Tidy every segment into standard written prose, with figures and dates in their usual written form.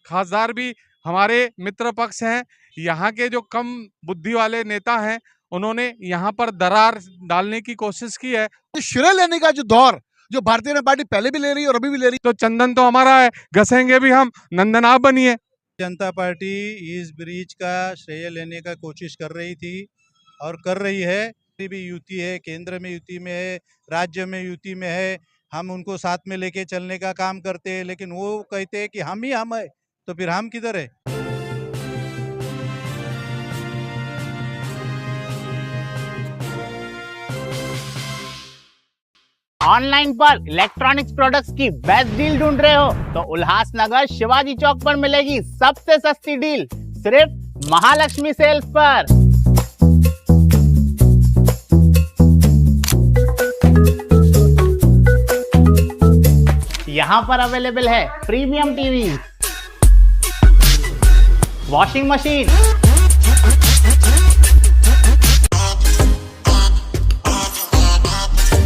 खासदार भी हमारे मित्र पक्ष हैं। यहाँ के जो कम बुद्धि वाले नेता हैं, उन्होंने यहाँ पर दरार डालने की कोशिश की है। श्रेय लेने का जो दौर जो भारतीय जनता पार्टी पहले भी ले रही है और अभी भी ले रही तो चंदन तो हमारा है, घसेंगे भी हम, नंदन आप बनिए। जनता पार्टी इस ब्रिज का श्रेय लेने का कोशिश कर रही थी और कर रही है। भी युति है, केंद्र में युति में है, राज्य में युति में है, हम उनको साथ में लेके चलने का काम करते हैं, लेकिन वो कहते हैं कि हम ही हम है, तो फिर हम किधर है। ऑनलाइन पर इलेक्ट्रॉनिक्स प्रोडक्ट्स की बेस्ट डील ढूंढ रहे हो तो उल्लासनगर शिवाजी चौक पर मिलेगी सबसे सस्ती डील, सिर्फ महालक्ष्मी सेल्स पर। यहाँ पर अवेलेबल है premium TV, washing machine,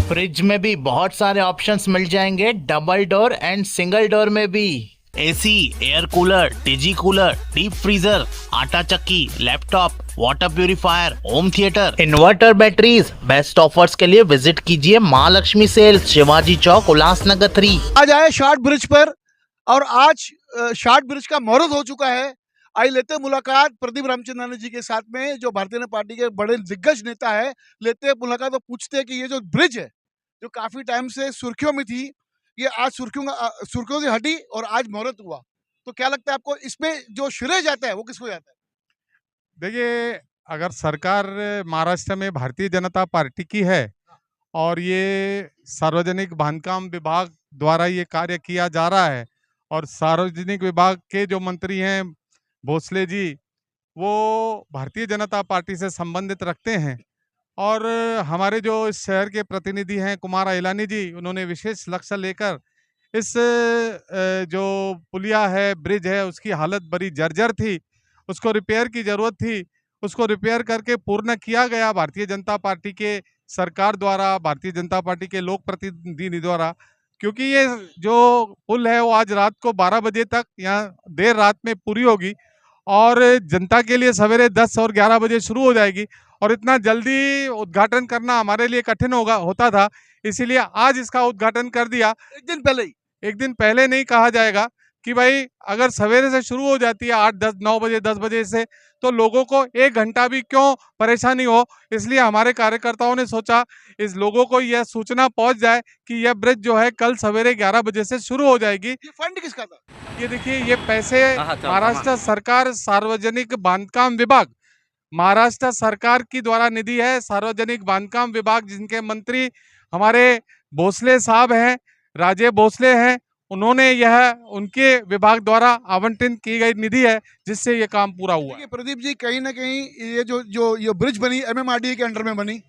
fridge में भी बहुत सारे ऑप्शंस मिल जाएंगे, double door and single door में भी। AC, air cooler, TG cooler, deep freezer, आटा चक्की, laptop, water purifier, home theatre, inverter batteries. Best offers के लिए विजिट कीजिए महालक्ष्मी सेल्स, शिवाजी चौक, उल्लासनगर 3। आज आए शार्ट ब्रिज पर और आज शार्ट ब्रिज का मुहूर्त हो चुका है। आई लेते हैं मुलाकात प्रदीप रामचंद्रानी जी के साथ में, जो भारतीय जनता पार्टी के बड़े दिग्गज नेता है। लेते हैं मुलाकात और पूछते हैं कि ये जो ब्रिज है जो काफी टाइम से सुर्खियों में थी, ये आज सुर्खियों से हटी और आज मुहूर्त हुआ, तो क्या लगता है आपको इसमें जो श्रेय जाता है वो किसको जाता है? देखिए, अगर सरकार महाराष्ट्र में भारतीय जनता पार्टी की है और ये सार्वजनिक बांधकाम विभाग द्वारा ये कार्य किया जा रहा है और सार्वजनिक विभाग के जो मंत्री हैं भोसले जी, वो भारतीय जनता पार्टी से संबंधित रखते हैं और हमारे जो इस शहर के प्रतिनिधि हैं कुमार अइलानी जी, उन्होंने विशेष लक्ष्य लेकर इस जो पुलिया है, ब्रिज है, उसकी हालत बड़ी जर्जर थी, उसको रिपेयर की जरूरत थी, उसको रिपेयर करके पूर्ण किया गया भारतीय जनता पार्टी के सरकार द्वारा, भारतीय जनता पार्टी के लोक प्रतिनिधि द्वारा। क्योंकि ये जो पुल है वो आज रात को 12 बजे तक यहाँ देर रात में पूरी होगी और जनता के लिए सवेरे 10 और 11 बजे शुरू हो जाएगी और इतना जल्दी उद्घाटन करना हमारे लिए कठिन होता था, इसीलिए आज इसका उद्घाटन कर दिया। एक दिन पहले नहीं कहा जाएगा कि भाई अगर सवेरे से शुरू हो जाती है 8, 10, 9 बजे, 10 बजे से, तो लोगों को 1 घंटा भी क्यों परेशानी हो, इसलिए हमारे कार्यकर्ताओं ने सोचा इस लोगों को यह सूचना पहुंच जाए कि यह ब्रिज जो है कल सवेरे 11 बजे से शुरू हो जाएगी। ये फंड किसका था? ये देखिए, ये पैसे महाराष्ट्र सरकार सार्वजनिक बांधकाम विभाग, महाराष्ट्र सरकार की द्वारा निधि है। सार्वजनिक बांधकाम विभाग जिनके मंत्री हमारे भोसले साहब हैं, राजे भोसले हैं, उन्होंने यह उनके विभाग द्वारा आवंटित की गई निधि है जिससे ये काम पूरा हुआ। प्रदीप जी, कहीं ना कहीं ये जो ब्रिज बनी एमएमआरडीए के अंडर में बनी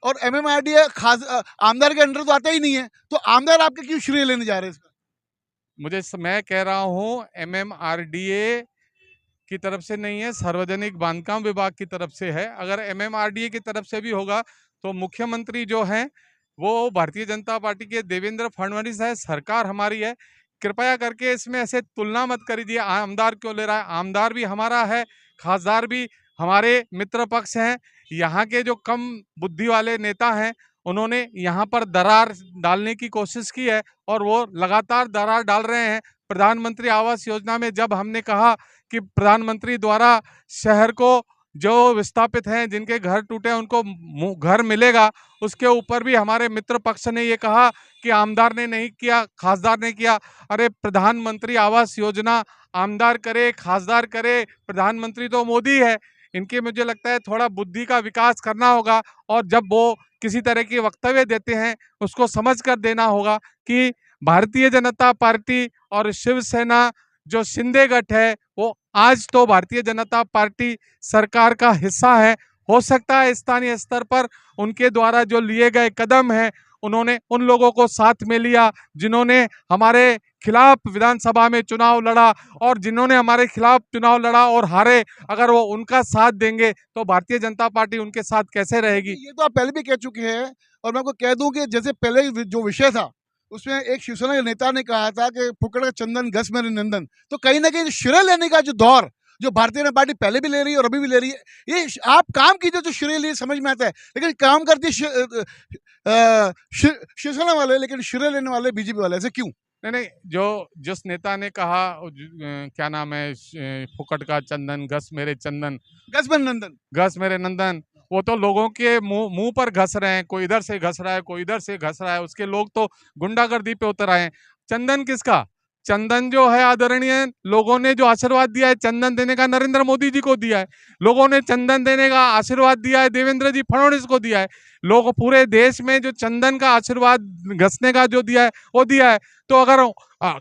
और एमएमआरडीए खास आमदार के अंडर तो आता ही नहीं है, तो आमदार आपके क्यों श्रेय लेने जा रहे हैं इसका? मैं कह रहा हूँ एमएमआरडीए की तरफ से नहीं है, सार्वजनिक बांधकाम विभाग की तरफ से है। अगर एमएमआरडीए की तरफ से भी होगा तो मुख्यमंत्री जो हैं वो भारतीय जनता पार्टी के देवेंद्र फडणवीस है, सरकार हमारी है। कृपया करके इसमें ऐसे तुलना मत करिए, आमदार क्यों ले रहा है, आमदार भी हमारा है, खासदार भी हमारे मित्र पक्ष हैं। यहाँ के जो कम बुद्धि वाले नेता हैं, उन्होंने यहाँ पर दरार डालने की कोशिश की है और वो लगातार दरार डाल रहे हैं। प्रधानमंत्री आवास योजना में जब हमने कहा कि प्रधानमंत्री द्वारा शहर को जो विस्थापित हैं, जिनके घर टूटे हैं, उनको घर मिलेगा, उसके ऊपर भी हमारे मित्र पक्ष ने ये कहा कि आमदार ने नहीं किया, खासदार ने किया। अरे प्रधानमंत्री आवास योजना आमदार करे, खासदार करे, प्रधानमंत्री तो मोदी है। इनके मुझे लगता है थोड़ा बुद्धि का विकास करना होगा और जब वो किसी तरह की वक्तव्य देते हैं उसको समझ कर देना होगा कि भारतीय जनता पार्टी और शिवसेना जो शिंदे गठ है वो आज तो भारतीय जनता पार्टी सरकार का हिस्सा है। हो सकता है स्थानीय स्तर पर उनके द्वारा जो लिए गए कदम हैं, उन्होंने उन लोगों को साथ में लिया जिन्होंने हमारे खिलाफ विधानसभा में चुनाव लड़ा और जिन्होंने हमारे खिलाफ चुनाव लड़ा और हारे, अगर वो उनका साथ देंगे तो भारतीय जनता पार्टी उनके साथ कैसे रहेगी? ये तो आप पहले भी कह चुके हैं और मैं आपको कह दूं कि जैसे पहले जो विषय था उसमें एक शिवसेना के नेता ने कहा था कि फुकड़ का चंदन घस मेरे नंदन। तो कहीं ना कहीं श्रेय लेने का जो दौर जो भारतीय जनता पार्टी पहले भी ले रही है और अभी भी ले रही है, ये आप काम कीजिए जो श्रेय लिए समझ में आता है, लेकिन काम करती शिवसेना वाले, लेकिन श्रेय लेने वाले बीजेपी वाले, ऐसे क्यों? नहीं, जो जिस नेता ने कहा क्या नाम है, फुकट का चंदन घस मेरे चंदन, घस मेरे नंदन, घस मेरे नंदन, वो तो लोगों के मुंह पर घस रहे हैं। कोई इधर से घस रहा है, कोई इधर से घस रहा है। उसके लोग तो गुंडागर्दी पे उतर आए हैं। चंदन किसका? चंदन जो है आदरणीय लोगों ने जो आशीर्वाद दिया है चंदन देने का, नरेंद्र मोदी जी को दिया है। लोगों ने चंदन देने का आशीर्वाद दिया है देवेंद्र जी फडणवीस को दिया है। लोग पूरे देश में जो चंदन का आशीर्वाद घसने का जो दिया है वो दिया है। तो अगर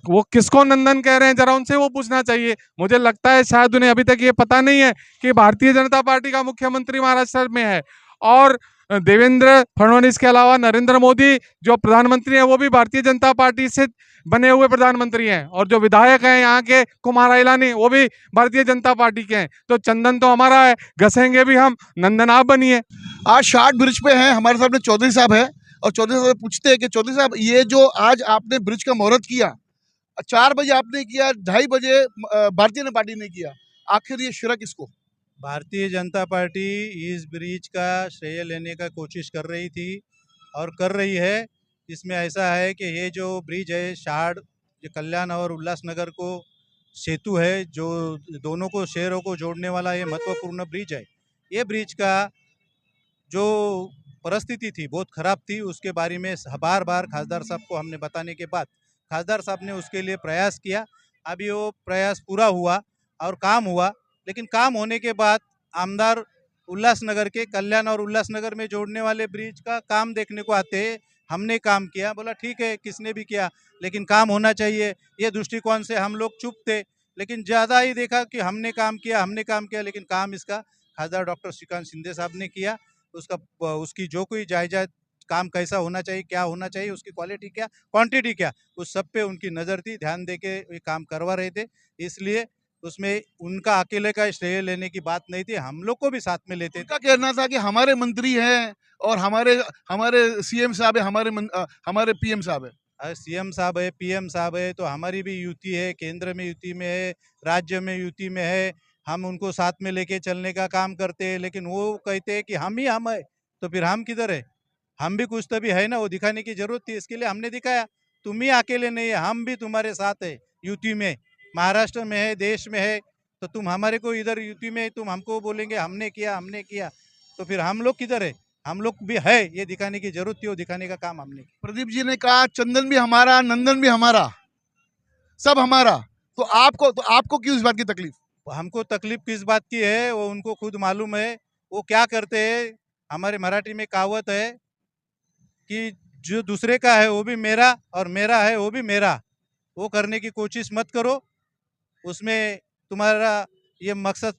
वो किसको नंदन कह रहे हैं जरा उनसे वो पूछना चाहिए। मुझे लगता है शायद उन्हें अभी तक ये पता नहीं है कि भारतीय जनता पार्टी का मुख्यमंत्री महाराष्ट्र में है और देवेंद्र फडणवीस के अलावा नरेंद्र मोदी जो प्रधानमंत्री हैं वो भी भारतीय जनता पार्टी से बने हुए प्रधानमंत्री हैं और जो विधायक हैं यहाँ के कुमार इलानी वो भी भारतीय जनता पार्टी के हैं। तो चंदन तो हमारा है, घसेंगे भी हम, नंदन आप बनिए। आज शार्ट ब्रिज पे हैं, हमारे सामने चौधरी साहब है और चौधरी साहब पूछते हैं कि चौधरी साहब ये जो आज आपने ब्रिज का मुहूर्त किया, 4 बजे आपने किया, 2:30 बजे भारतीय जनता पार्टी ने किया, आखिर ये श्रेय किसको? भारतीय जनता पार्टी इस ब्रिज का श्रेय लेने का कोशिश कर रही थी और कर रही है। इसमें ऐसा है कि ये जो ब्रिज है शार्ड, जो कल्याण और उल्लासनगर को सेतु है, जो दोनों को शहरों को जोड़ने वाला ये महत्वपूर्ण ब्रिज है। ये ब्रिज का जो परिस्थिति थी बहुत ख़राब थी। उसके बारे में बार बार खासदार साहब को हमने बताने के बाद खासदार साहब ने उसके लिए प्रयास किया। अभी वो प्रयास पूरा हुआ और काम हुआ, लेकिन काम होने के बाद आमदार उल्लासनगर के कल्याण और उल्लासनगर में जोड़ने वाले ब्रिज का काम देखने को आते हैं। हमने काम किया, बोला ठीक है किसने भी किया लेकिन काम होना चाहिए, ये दृष्टिकोण से हम लोग चुप थे। लेकिन ज़्यादा ही देखा कि हमने काम किया, लेकिन काम इसका खासदार डॉक्टर श्रीकांत शिंदे साहब ने किया। उसकी जो कोई जायजा काम कैसा होना चाहिए, क्या होना चाहिए, उसकी क्वालिटी क्या, क्वांटिटी क्या, उस सब पे उनकी नज़र थी, ध्यान दे के ये काम करवा रहे थे। इसलिए उसमें उनका अकेले का श्रेय लेने की बात नहीं थी, हम लोग को भी साथ में लेते थे। उनका कहना था कि हमारे मंत्री हैं और हमारे सीएम साहब है, हमारे पीएम साहब है। सीएम साहब है, पीएम साहब है, तो हमारी भी युति है, केंद्र में युति में है, राज्य में युति में है। हम उनको साथ में लेके चलने का काम करते हैं, लेकिन वो कहते हैं कि हम ही हम है, तो फिर हम किधर है? हम भी कुछ तो भी है ना, वो दिखाने की जरूरत थी। इसके लिए हमने दिखाया तुम ही अकेले नहीं है, हम भी तुम्हारे साथ है। यूपी में, महाराष्ट्र में है, देश में है, तो तुम हमारे को इधर यूपी में तुम हमको बोलेंगे हमने किया, तो फिर हम लोग किधर है? हम लोग भी है, ये दिखाने की जरूरत थी, वो दिखाने का काम हमने किया। प्रदीप जी ने कहा चंदन भी हमारा, नंदन भी हमारा, सब हमारा। तो आपको क्यों इस बात की तकलीफ? हमको तकलीफ किस बात की है वो उनको खुद मालूम है। वो क्या करते हैं, हमारे मराठी में कहावत है कि जो दूसरे का है वो भी मेरा और मेरा है वो भी मेरा। वो करने की कोशिश मत करो, उसमें तुम्हारा ये मकसद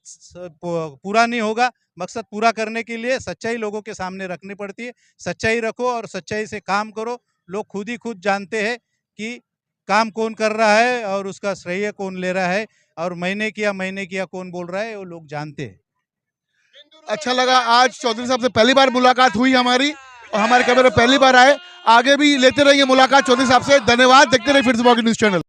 पूरा नहीं होगा। मकसद पूरा करने के लिए सच्चाई लोगों के सामने रखनी पड़ती है। सच्चाई रखो और सच्चाई से काम करो। लोग खुद ही खुद जानते हैं कि काम कौन कर रहा है और उसका श्रेय कौन ले रहा है, और मैंने किया कौन बोल रहा है, वो लोग जानते हैं। अच्छा लगा, आज चौधरी साहब से पहली बार मुलाकात हुई हमारी और हमारे कैमरे पहली बार आए। आगे भी लेते रहेंगे मुलाकात चौधरी साहब से। धन्यवाद। देखते रहिए फिर से न्यूज़ चैनल।